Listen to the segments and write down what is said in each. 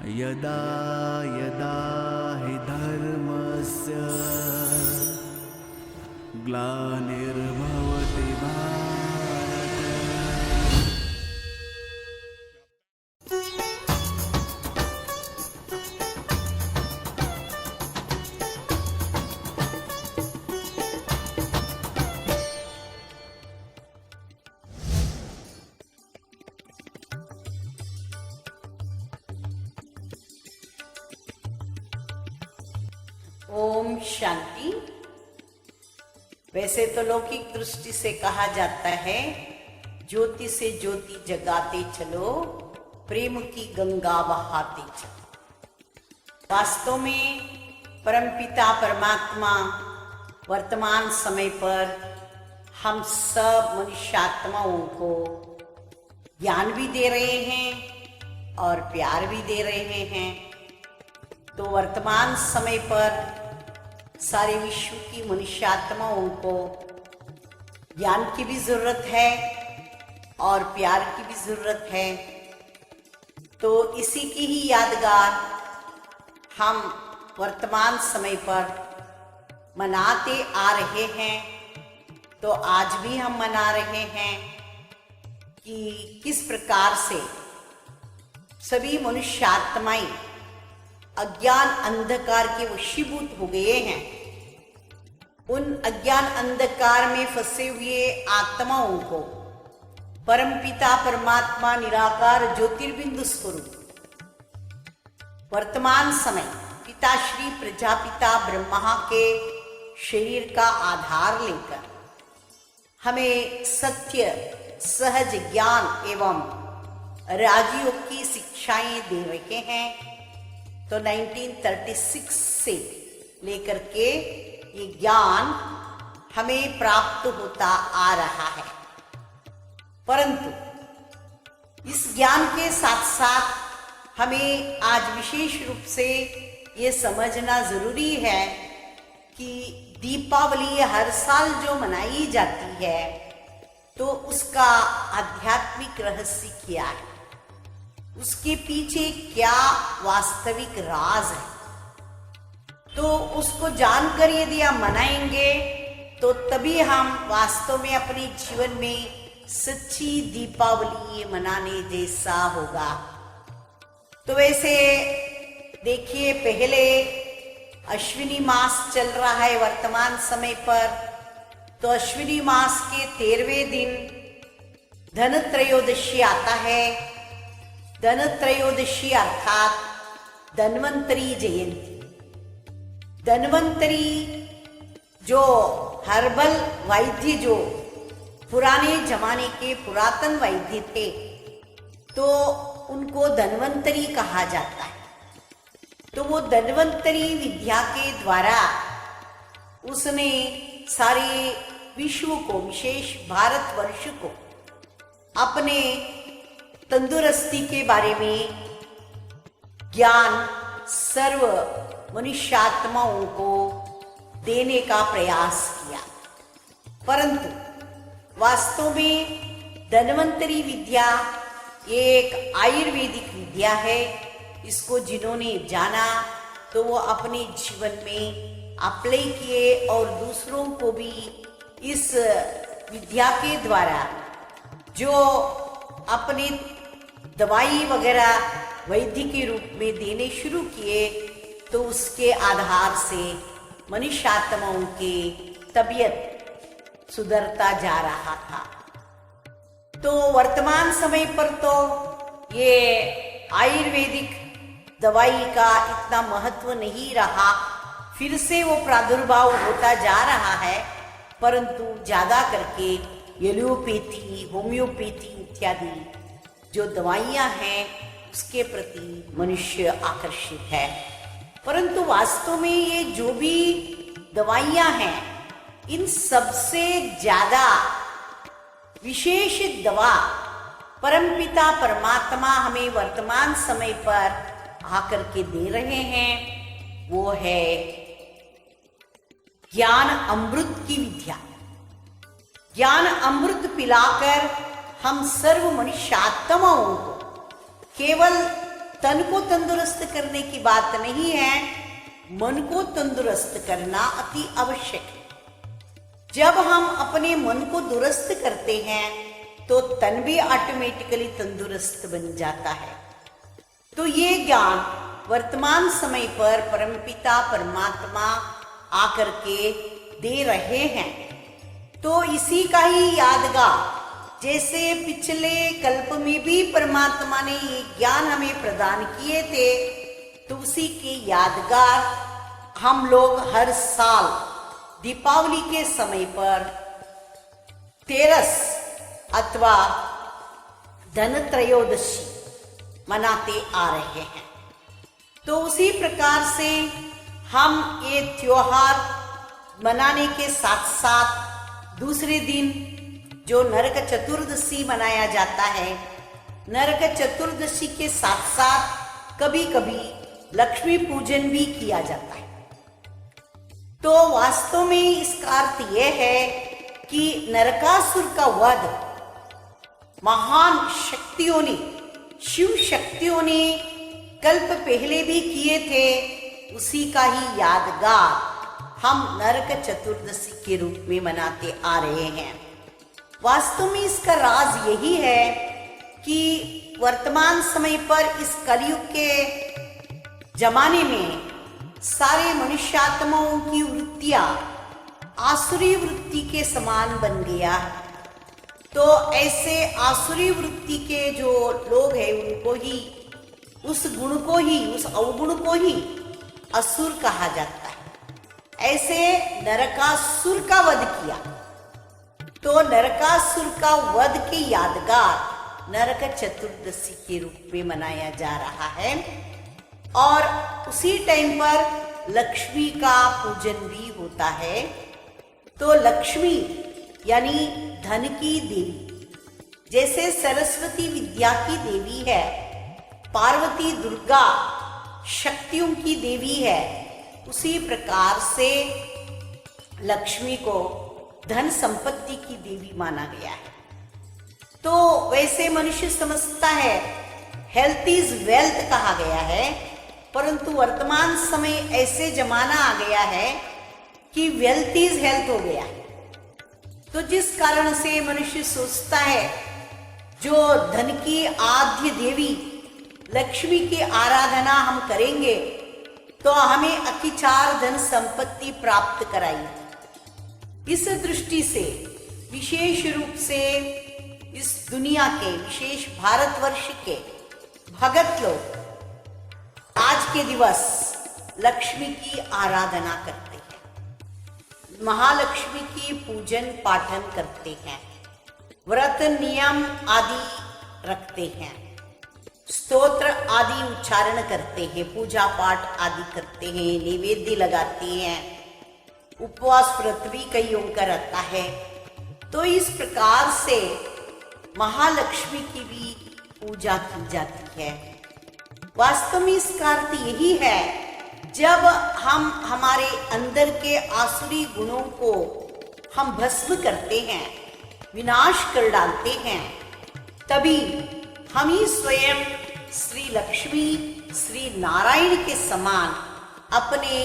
यदा यदा हि धर्मस्य ग्लानिर्भवति भारत। ओम शांति। वैसे तो लौकिक दृष्टि से कहा जाता है, ज्योति से ज्योति जगाते चलो, प्रेम की गंगा बहाते चलो। वास्तव में परमपिता परमात्मा वर्तमान समय पर हम सब मनुष्यात्माओं को ज्ञान भी दे रहे हैं और प्यार भी दे रहे हैं। तो वर्तमान समय पर सारे विश्व की मनुष्यात्माओं को ज्ञान की भी जरूरत है और प्यार की भी जरूरत है। तो इसी की ही यादगार हम वर्तमान समय पर मनाते आ रहे हैं। तो आज भी हम मना रहे हैं कि किस प्रकार से सभी मनुष्यात्माएं अज्ञान अंधकार के वशीभूत हो गए हैं। उन अज्ञान अंधकार में फंसे हुए आत्माओं को परमपिता परमात्मा निराकार ज्योतिर्बिंदु स्वरूप वर्तमान समय पिताश्री प्रजापिता ब्रह्मा के शरीर का आधार लेकर हमें सत्य सहज ज्ञान एवं राजयोग की शिक्षाएं दे रहे हैं। तो 1936 से लेकर के ये ज्ञान हमें प्राप्त होता आ रहा है। परंतु इस ज्ञान के साथ साथ हमें आज विशेष रूप से ये समझना जरूरी है कि दीपावली हर साल जो मनाई जाती है तो उसका आध्यात्मिक रहस्य क्या है, उसके पीछे क्या वास्तविक राज है। तो उसको जानकर यदि हम मनाएंगे तो तभी हम वास्तव में अपने जीवन में सच्ची दीपावली मनाने जैसा होगा। तो वैसे देखिए, पहले अश्विनी मास चल रहा है वर्तमान समय पर। तो अश्विनी मास के 13वें दिन धनत्रयोदशी आता है। धनत्रयोदशी अर्थात धन्वंतरी जयंती। धन्वंतरी जो हर्बल वैद्य, जो पुराने जमाने के पुरातन वैद्य थे, तो उनको धन्वंतरी कहा जाता है। तो वो धन्वंतरी विद्या के द्वारा उसने सारे विश्व को, विशेष भारतवर्ष को अपने तंदुरुस्ती के बारे में ज्ञान सर्व मनुष्यात्माओं को देने का प्रयास किया। परंतु वास्तव में धन्वंतरी विद्या एक आयुर्वेदिक विद्या है। इसको जिन्होंने जाना तो वो अपने जीवन में अप्लाई किए और दूसरों को भी इस विद्या के द्वारा जो अपने दवाई वगैरह वैद्य के रूप में देने शुरू किए, तो उसके आधार से मनुष्यात्माओं की तबीयत सुधरता जा रहा था। तो वर्तमान समय पर तो ये आयुर्वेदिक दवाई का इतना महत्व नहीं रहा, फिर से वो प्रादुर्भाव होता जा रहा है। परंतु ज्यादा करके एलोपैथी, होम्योपैथी इत्यादि जो दवाइयां हैं उसके प्रति मनुष्य आकर्षित है। परंतु वास्तव में ये जो भी दवाइयां हैं, इन सबसे ज्यादा विशेष दवा परमपिता परमात्मा हमें वर्तमान समय पर आकर के दे रहे हैं, वो है ज्ञान अमृत की विद्या। ज्ञान अमृत पिलाकर हम सर्व मनुष्यात्माओं को केवल तन को तंदुरुस्त करने की बात नहीं है, मन को तंदुरुस्त करना अति आवश्यक है। जब हम अपने मन को दुरुस्त करते हैं तो तन भी ऑटोमेटिकली तंदुरुस्त बन जाता है। तो ये ज्ञान वर्तमान समय पर परमपिता परमात्मा आकर के दे रहे हैं। तो इसी का ही यादगार, जैसे पिछले कल्प में भी परमात्मा ने ये ज्ञान हमें प्रदान किए थे, तो उसी के यादगार हम लोग हर साल दीपावली के समय पर तेरस अथवा धनत्रयोदशी मनाते आ रहे हैं। तो उसी प्रकार से हम ये त्योहार मनाने के साथ साथ दूसरे दिन जो नरक चतुर्दशी मनाया जाता है, नरक चतुर्दशी के साथ साथ कभी कभी लक्ष्मी पूजन भी किया जाता है। तो वास्तव में इसका अर्थ यह है कि नरकासुर का वध महान शक्तियों ने, शिव शक्तियों ने कल्प पहले भी किए थे। उसी का ही यादगार हम नरक चतुर्दशी के रूप में मनाते आ रहे हैं। वास्तव में इसका राज यही है कि वर्तमान समय पर इस कलयुग के जमाने में सारे मनुष्यात्माओं की वृत्तियां आसुरी वृत्ति के समान बन गया। तो ऐसे आसुरी वृत्ति के जो लोग हैं उनको ही, उस गुण को ही, उस अवगुण को ही असुर कहा जाता है। ऐसे नरकासुर का वध किया, तो नरकासुर का वध के यादगार नरक चतुर्दशी के रूप में मनाया जा रहा है। और उसी टाइम पर लक्ष्मी का पूजन भी होता है। तो लक्ष्मी यानी धन की देवी, जैसे सरस्वती विद्या की देवी है, पार्वती दुर्गा शक्तियों की देवी है, उसी प्रकार से लक्ष्मी को धन संपत्ति की देवी माना गया है। तो वैसे मनुष्य समझता है हेल्थ इज वेल्थ कहा गया है, परंतु वर्तमान समय ऐसे जमाना आ गया है कि वेल्थ इज हेल्थ हो गया है। तो जिस कारण से मनुष्य सोचता है जो धन की आद्य देवी लक्ष्मी की आराधना हम करेंगे तो हमें अतिचार धन संपत्ति प्राप्त कराएगी। इस दृष्टि से विशेष रूप से इस दुनिया के, विशेष भारतवर्ष के भगत लोग आज के दिवस लक्ष्मी की आराधना करते हैं, महालक्ष्मी की पूजन पाठन करते हैं, व्रत नियम आदि रखते हैं, स्तोत्र आदि उच्चारण करते हैं, पूजा पाठ आदि करते हैं, नैवेद्य लगाते हैं, उपवास व्रत भी कईयों का रहता है। तो इस प्रकार से महालक्ष्मी की भी पूजा की जाती है। वास्तव में इसका अर्थ यही है, जब हम हमारे अंदर के आसुरी गुणों को हम भस्म करते हैं, विनाश कर डालते हैं, तभी हम ही स्वयं श्री लक्ष्मी, श्री नारायण के समान अपने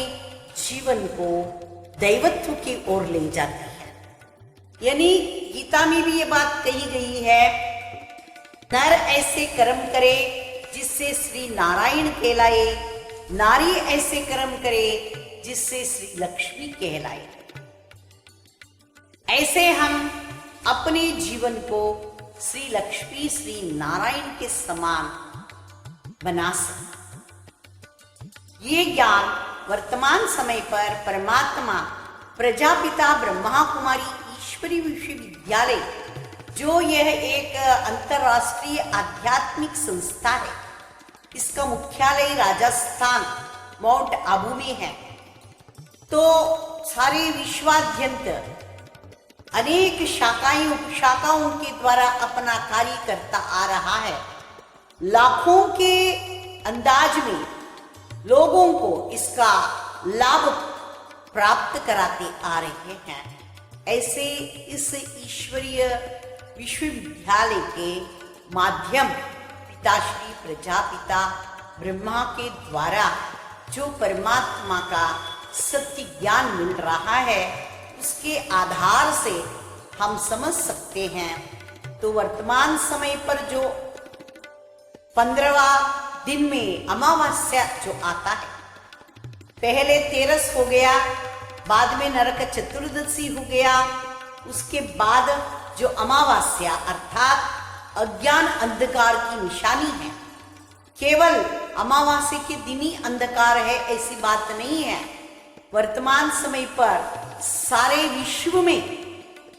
जीवन को दैवत्व की ओर ले जाते हैं। यानी गीता में भी ये बात कही गई है, नर ऐसे कर्म करे जिससे श्री नारायण कहलाए, नारी ऐसे कर्म करे जिससे श्री लक्ष्मी कहलाए। ऐसे हम अपने जीवन को श्री लक्ष्मी, श्री नारायण के समान बना सकते। ये ज्ञान वर्तमान समय पर परमात्मा प्रजापिता ब्रह्मा कुमारी ईश्वरी विश्वविद्यालय, जो यह एक अंतरराष्ट्रीय आध्यात्मिक संस्था है, इसका मुख्यालय राजस्थान माउंट आबू में है। तो सारे विश्वाद्यंत अनेक शाखाएं उपशाखाओं के द्वारा अपना कार्य करता आ रहा है। लाखों के अंदाज में लोगों को इसका लाभ प्राप्त कराते आ रहे हैं। ऐसे इस ईश्वरीय विश्वविद्यालय के माध्यम पिताश्री प्रजापिता ब्रह्मा के द्वारा जो परमात्मा का सत्य ज्ञान मिल रहा है, उसके आधार से हम समझ सकते हैं। तो वर्तमान समय पर जो 15वां दिन में अमावस्या जो आता है, पहले तेरस हो गया, बाद में नरक चतुर्दशी हो गया, उसके बाद जो अमावस्या अर्थात अज्ञान अंधकार की निशानी है। केवल अमावस्या के दिन ही अंधकार है ऐसी बात नहीं है। वर्तमान समय पर सारे विश्व में,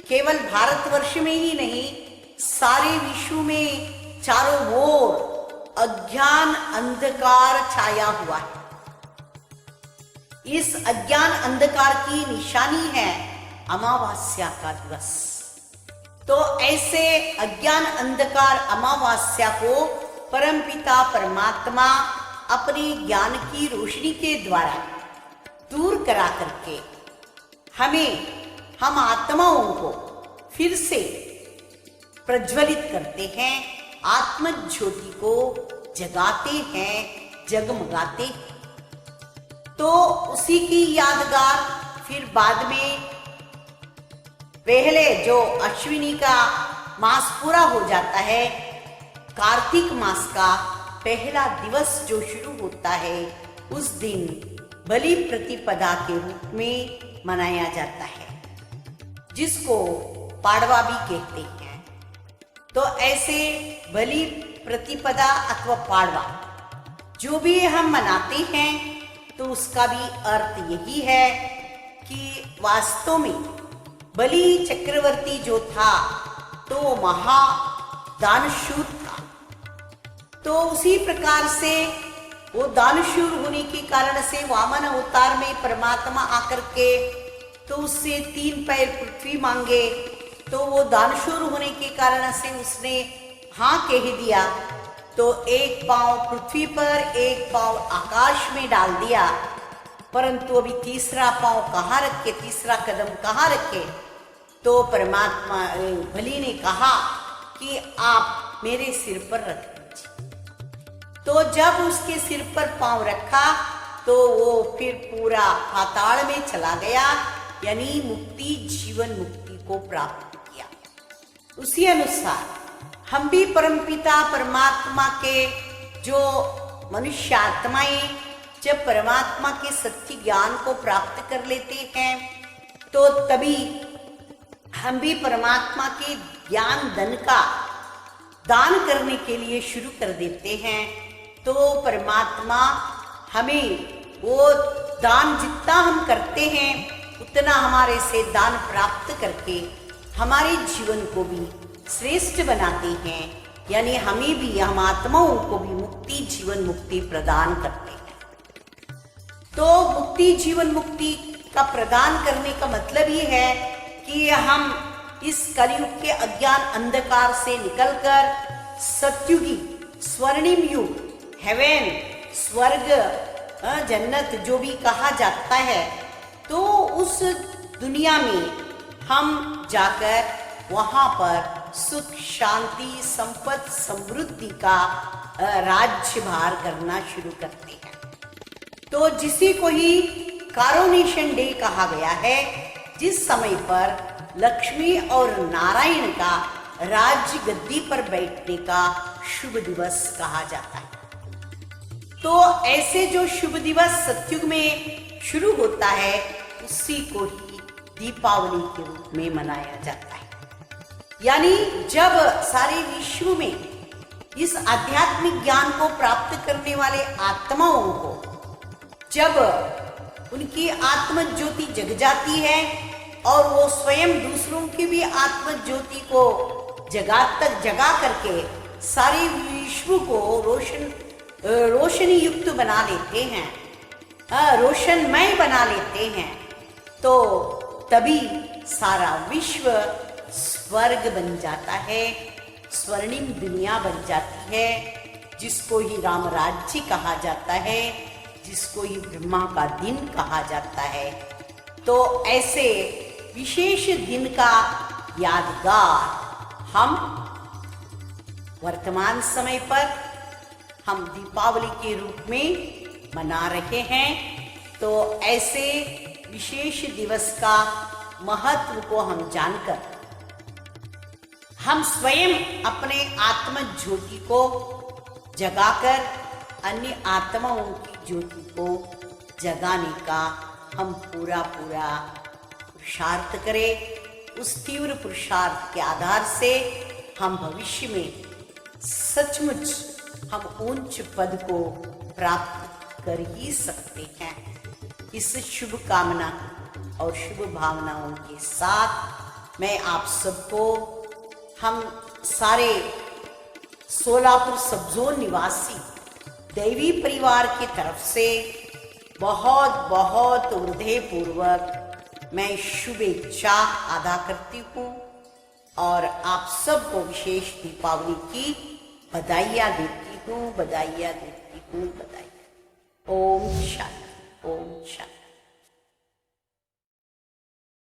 केवल भारतवर्ष में ही नहीं, सारे विश्व में चारों ओर अज्ञान अंधकार छाया हुआ है। इस अज्ञान अंधकार की निशानी है अमावस्या का दिवस। तो ऐसे अज्ञान अंधकार अमावस्या को परमपिता परमात्मा अपने ज्ञान की रोशनी के द्वारा दूर करा करके हम आत्माओं को फिर से प्रज्वलित करते हैं, आत्म ज्योति को जगाते हैं, जगमगाते हैं। तो उसी की यादगार फिर बाद में पहले जो अश्विनी का मास पूरा हो जाता है, कार्तिक मास का पहला दिवस जो शुरू होता है, उस दिन बलि प्रतिपदा के रूप में मनाया जाता है, जिसको पाड़वा भी कहते हैं। तो ऐसे बलि प्रतिपदा अथवा पाड़वा जो भी हम मनाते हैं, तो उसका भी अर्थ यही है कि वास्तव में बलि चक्रवर्ती जो था तो महा दानशूर था। तो उसी प्रकार से वो दानशूर होने के कारण से वामन अवतार में परमात्मा आकर के तो उससे 3 पैर पृथ्वी मांगे। तो वो दानशूर होने के कारण से उसने हाँ कह दिया। तो एक पांव पृथ्वी पर, एक पांव आकाश में डाल दिया, परंतु अभी तीसरा पांव कहाँ रखे, तीसरा कदम कहाँ रखे? तो परमात्मा बलि ने कहा कि आप मेरे सिर पर रख दीजिए। तो जब उसके सिर पर पांव रखा तो वो फिर पूरा पाताल में चला गया, यानी मुक्ति, जीवन मुक्ति को प्राप्त किया। उसी अनुसार हम भी परमपिता परमात्मा के जो मनुष्य आत्माएं जब परमात्मा के सत्य ज्ञान को प्राप्त कर लेते हैं, तो तभी हम भी परमात्मा के ज्ञान धन का दान करने के लिए शुरू कर देते हैं। तो परमात्मा हमें वो दान जितना हम करते हैं, उतना हमारे से दान प्राप्त करके हमारे जीवन को भी श्रेष्ठ बनाते हैं, यानी हमें भी, हम आत्माओं को भी मुक्ति, जीवन मुक्ति प्रदान करते हैं। तो मुक्ति, जीवन मुक्ति का प्रदान करने का मतलब ये है कि हम इस कलयुग के अज्ञान अंधकार से निकलकर सत्युगी स्वर्णिम युग, हेवन, स्वर्ग, जन्नत जो भी कहा जाता है, तो उस दुनिया में हम जाकर वहां पर सुख, शांति, संपत्ति, समृद्धि का राज्यभार करना शुरू करते हैं। तो जिसी को ही कारोनेशन डे कहा गया है, जिस समय पर लक्ष्मी और नारायण का राज्य गद्दी पर बैठने का शुभ दिवस कहा जाता है। तो ऐसे जो शुभ दिवस सतयुग में शुरू होता है, उसी को ही दीपावली के रूप में मनाया जाता है। यानी जब सारे विश्व में इस आध्यात्मिक ज्ञान को प्राप्त करने वाले आत्माओं को जब उनकी आत्म ज्योति जग जाती है और वो स्वयं दूसरों की भी आत्म ज्योति को जगा करके सारे विश्व को रोशनी युक्त बना लेते हैं, रोशनमय बना लेते हैं, तो तभी सारा विश्व स्वर्ग बन जाता है, स्वर्णिम दुनिया बन जाती है, जिसको ही राम राज्य कहा जाता है, जिसको ही ब्रह्मा का दिन कहा जाता है। तो ऐसे विशेष दिन का यादगार हम वर्तमान समय पर हम दीपावली के रूप में मना रहे हैं। तो ऐसे विशेष दिवस का महत्व को हम जानकर हम स्वयं अपने आत्म ज्योति को जगाकर अन्य आत्माओं की ज्योति को जगाने का हम पूरा पुरुषार्थ करें। उस तीव्र पुरुषार्थ के आधार से हम भविष्य में सचमुच हम उच्च पद को प्राप्त कर ही सकते हैं। इस शुभ कामना और शुभ भावनाओं के साथ मैं आप सबको, हम सारे सोलापुर सब जोन निवासी दैवी परिवार की तरफ से बहुत बहुत हृदयपूर्वक मैं शुभेच्छा अदा करती हूँ और आप सबको विशेष दीपावली की बधाइयाँ देती हूँ। ओम शांति, ओम शांति।